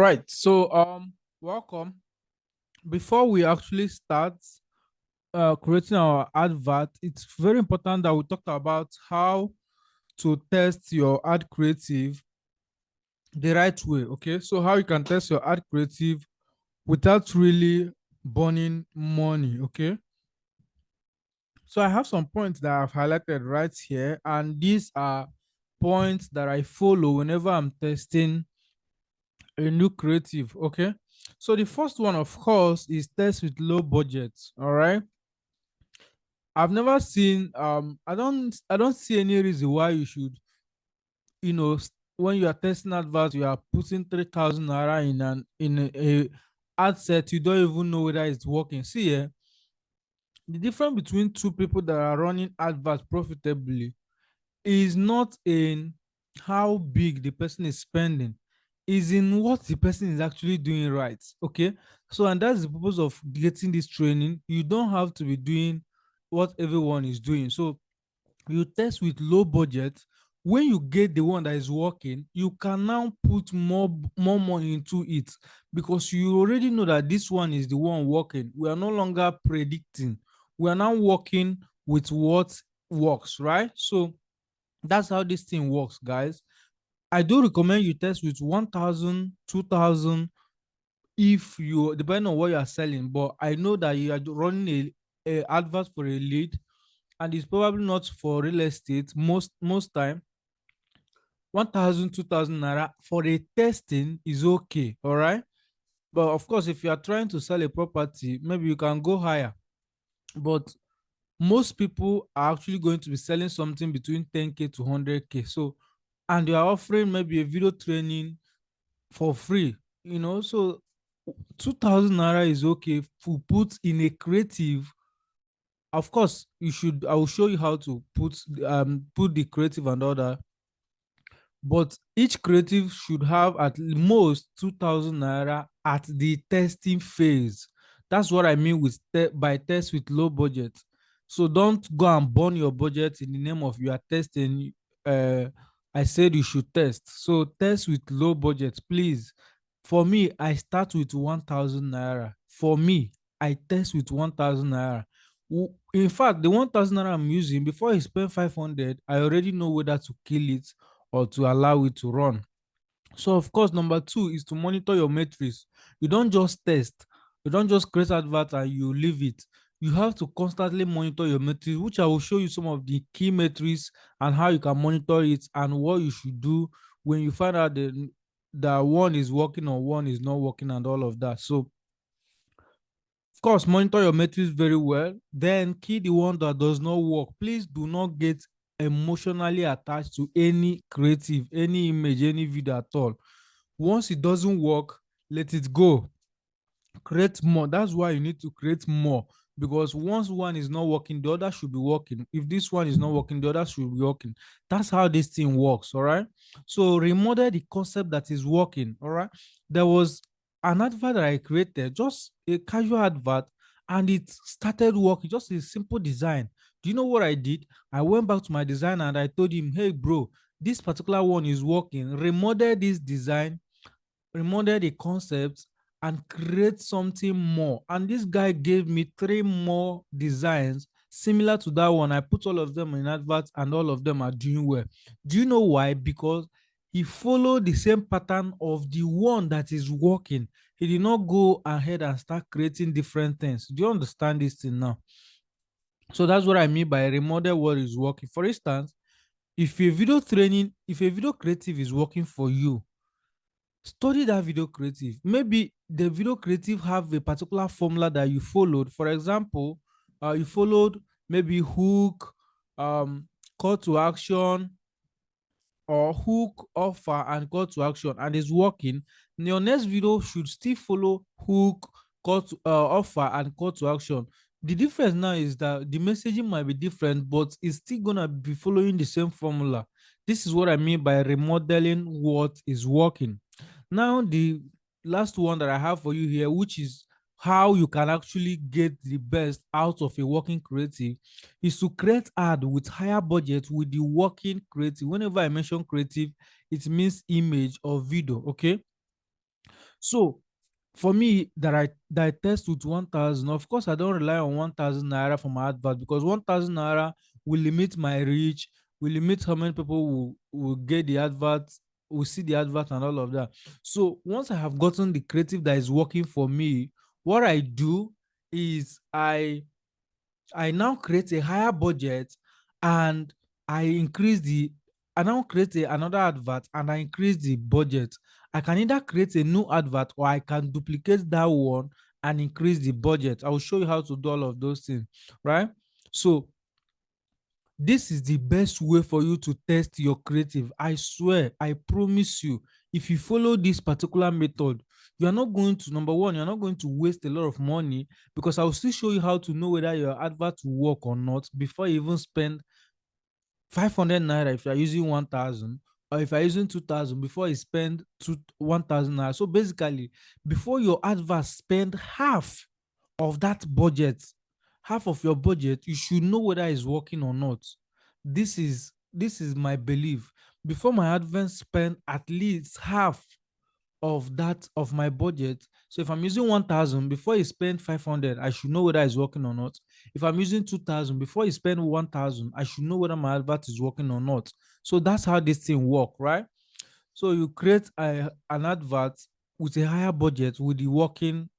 Right. So welcome. Before we actually start creating our advert, it's very important that we talk about how to test your ad creative the right way. Okay. So how you can test your ad creative without really burning money. Okay. So I have some points that I've highlighted right here, and these are points that I follow whenever I'm testing a new creative. Okay. So the first one, of course, is test with low budget. All right. I've never seen I don't see any reason why you should, when you are testing adverts, you are putting 3,000 naira in a ad set, you don't even know whether it's working. See, the difference between two people that are running adverts profitably is not in how big the person is spending, is in what the person is actually doing right. Okay. So, and that's the purpose of getting this training. You don't have to be doing what everyone is doing. So you test with low budget. When you get the one that is working, you can now put more money into it, because you already know that this one is the one working. We are no longer predicting, we are now working with what works, right? So that's how this thing works, guys. I do recommend you test with 1,000, 2,000, if you, depending on what you are selling. But I know that you are running a advert for a lead, and it's probably not for real estate. Most time, 1,000, 2,000 naira for a testing is okay. All right. But of course, if you are trying to sell a property, maybe you can go higher. But most people are actually going to be selling something between 10K to 100K. So, and you are offering maybe a video training for free, so 2,000 naira is okay to put in a creative. Of course, I will show you how to put the creative and all that, but each creative should have at most 2,000 naira at the testing phase. That's what I mean with by test with low budget. So don't go and burn your budget in the name of you are testing. uh I said you should test, so test with low budget, please. For me, I start with 1,000 naira. For me, I test with 1,000 naira. In fact, the 1,000 naira I'm using, before I spend 500, I already know whether to kill it or to allow it to run. So, of course, number two is to monitor your metrics. You don't just test, you don't just create advert and you leave it. You have to constantly monitor your metrics, which I will show you some of the key metrics and how you can monitor it and what you should do when you find out that one is working or one is not working and all of that. So, of course, monitor your metrics very well. Then key the one that does not work. Please do not get emotionally attached to any creative, any image, any video at all. Once it doesn't work, let it go. Create more. That's why you need to create more, because once one is not working, the other should be working. If this one is not working, the other should be working. That's how this thing works. All right. So remodel the concept that is working. All right. There was an advert that I created, just a casual advert, and it started working. Just a simple design. Do you know what I did? I went back to my designer and I told him, hey bro, this particular one is working. Remodel this design, remodel the concept, and create something more. And this guy gave me three more designs similar to that one. I put all of them in adverts and all of them are doing well. Do you know why? Because he followed the same pattern of the one that is working. He did not go ahead and start creating different things. Do you understand this thing now? So that's what I mean by remodel what is working. For instance, if a video creative is working for you, study that video creative. Maybe the video creative have a particular formula that you followed. For example, you followed maybe hook, um call to action, or hook, offer, and call to action, and it's working. Your next video should still follow hook, call to offer, and call to action. The difference now is that the messaging might be different, but it's still gonna be following the same formula. This is what I mean by remodeling what is working. Now, the last one that I have for you here, which is how you can actually get the best out of a working creative, is to create ad with higher budget with the working creative. Whenever I mention creative, it means image or video. Okay. So for me, that I test with 1,000, of course I don't rely on 1,000 naira for my advert, because 1,000 naira will limit my reach, will limit how many people will get the advert, will see the advert and all of that. So once I have gotten the creative that is working for me, what I do is I now create a higher budget, and I increase the I now create another advert and I increase the budget. I can either create a new advert, or I can duplicate that one and increase the budget. I will show you how to do all of those things, right? So this is the best way for you to test your creative. I swear, I promise you, if you follow this particular method, you are not going to, number one, you're not going to waste a lot of money, because I'll still show you how to know whether your advert will work or not before you even spend 500 naira if you're using 1,000, or if you're using 2,000, before you spend 1,000 naira. So basically, before your advert spend half of that budget, half of your budget, you should know whether it's working or not. This is my belief. Before my advert spend at least half of that of my budget. So if I'm using 1,000, before you spend 500, I should know whether it's working or not. If I'm using 2,000, before you spend 1,000, I should know whether my advert is working or not. So that's how this thing work, right? So you create an advert with a higher budget with the working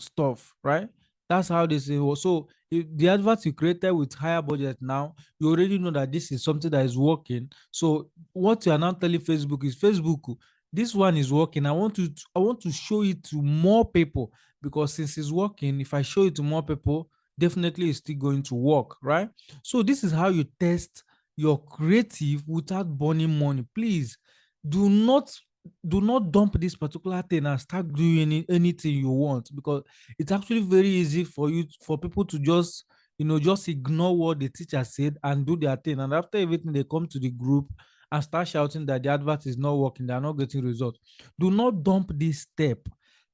stuff, right? That's how this is. So if the advert you created with higher budget now, you already know that this is something that is working. So what you are now telling Facebook is, Facebook, this one is working. I want to show it to more people, because since it's working, if I show it to more people, definitely it's still going to work, right? So this is how you test your creative without burning money. Please do not dump this particular thing and start doing anything you want, because it's actually very easy for people to just ignore what the teacher said and do their thing, and after everything they come to the group and start shouting that the advert is not working, they are not getting results. Do not dump this step.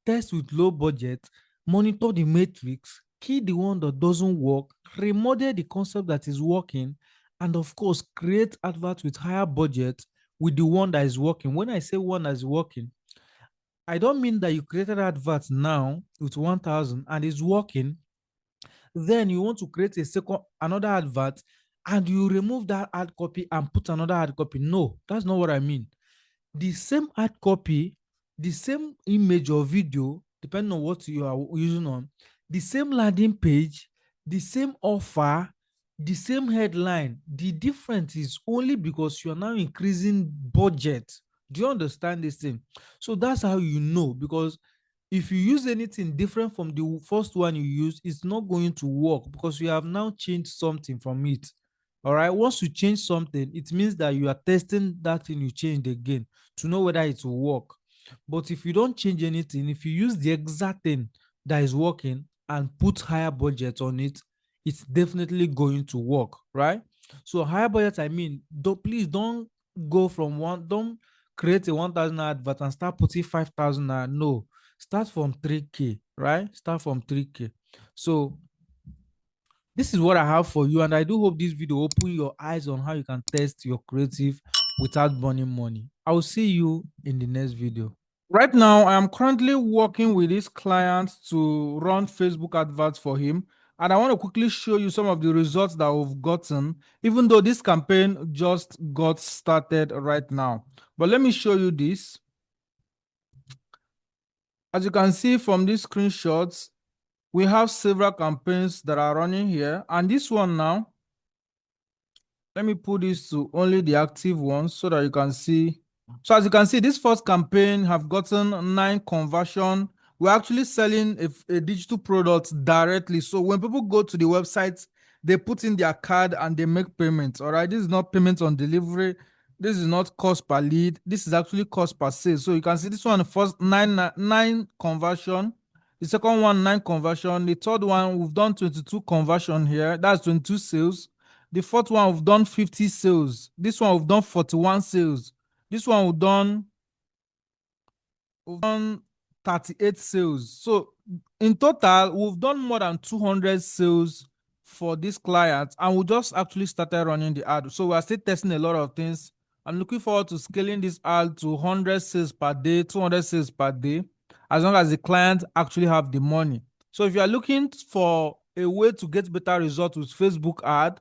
Test with low budget, monitor the matrix, key the one that doesn't work, remodel the concept that is working, and of course create adverts with higher budget with the one that is working. When I say one that is working, I don't mean that you created advert now with 1,000 and it's working. Then you want to create another advert, and you remove that ad copy and put another ad copy. No, that's not what I mean. The same ad copy, the same image or video, depending on what you are using on, the same landing page, the same offer, the same headline. The difference is only because you are now increasing budget. Do you understand this thing? So that's how you know, because if you use anything different from the first one you use, it's not going to work, because you have now changed something from it. All right. Once you change something, it means that you are testing that thing you changed again to know whether it will work. But if you don't change anything, if you use the exact thing that is working and put higher budget on it, it's definitely going to work, right? So higher budget, I mean, please don't go from don't create a 1,000 advert and start putting 5,000. No, start from 3K, right? Start from 3K. So this is what I have for you, and I do hope this video open your eyes on how you can test your creative without burning money. I will see you in the next video. Right now, I am currently working with this client to run Facebook adverts for him, and I want to quickly show you some of the results that we've gotten, even though this campaign just got started right now. But let me show you this. As you can see from these screenshots, we have several campaigns that are running here, and this one now, let me put this to only the active ones so that you can see. So as you can see, this first campaign have gotten 9 conversion. We're actually selling a digital product directly. So when people go to the website, they put in their card and they make payments. All right, this is not payment on delivery. This is not cost per lead. This is actually cost per sale. So you can see this one, first nine conversion. The second one, 9 conversion. The third one, we've done 22 conversion here. That's 22 sales. The fourth one, we've done 50 sales. This one, we've done 41 sales. This one, we've done 38 sales. So in total, we've done more than 200 sales for this client, and we just actually started running the ad. So we're still testing a lot of things. I'm looking forward to scaling this ad to 100 sales per day, 200 sales per day. as long as the client actually have the money. So if you are looking for a way to get better results with Facebook ad,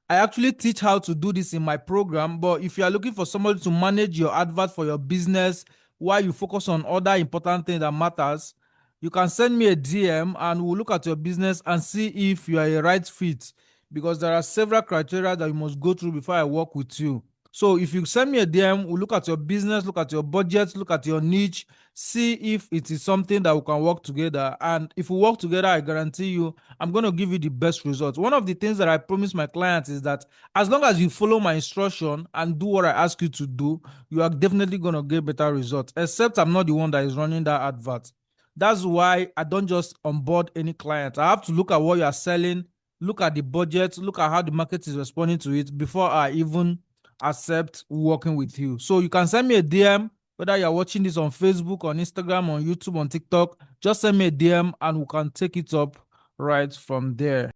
I actually teach how to do this in my program. But if you are looking for somebody to manage your advert for your business while you focus on other important things that matters, you can send me a DM and we'll look at your business and see if you are a right fit, because there are several criteria that you must go through before I work with you. So if you send me a DM, we'll look at your business, look at your budget, look at your niche, see if it is something that we can work together. And if we work together, I guarantee you, I'm going to give you the best results. One of the things that I promise my clients is that as long as you follow my instruction and do what I ask you to do, you are definitely going to get better results, except I'm not the one that is running that advert. That's why I don't just onboard any client. I have to look at what you are selling, look at the budget, look at how the market is responding to it before I even accept working with you. So you can send me a DM, whether you're watching this on Facebook, on Instagram, on YouTube, on TikTok. Just send me a DM and we can take it up right from there.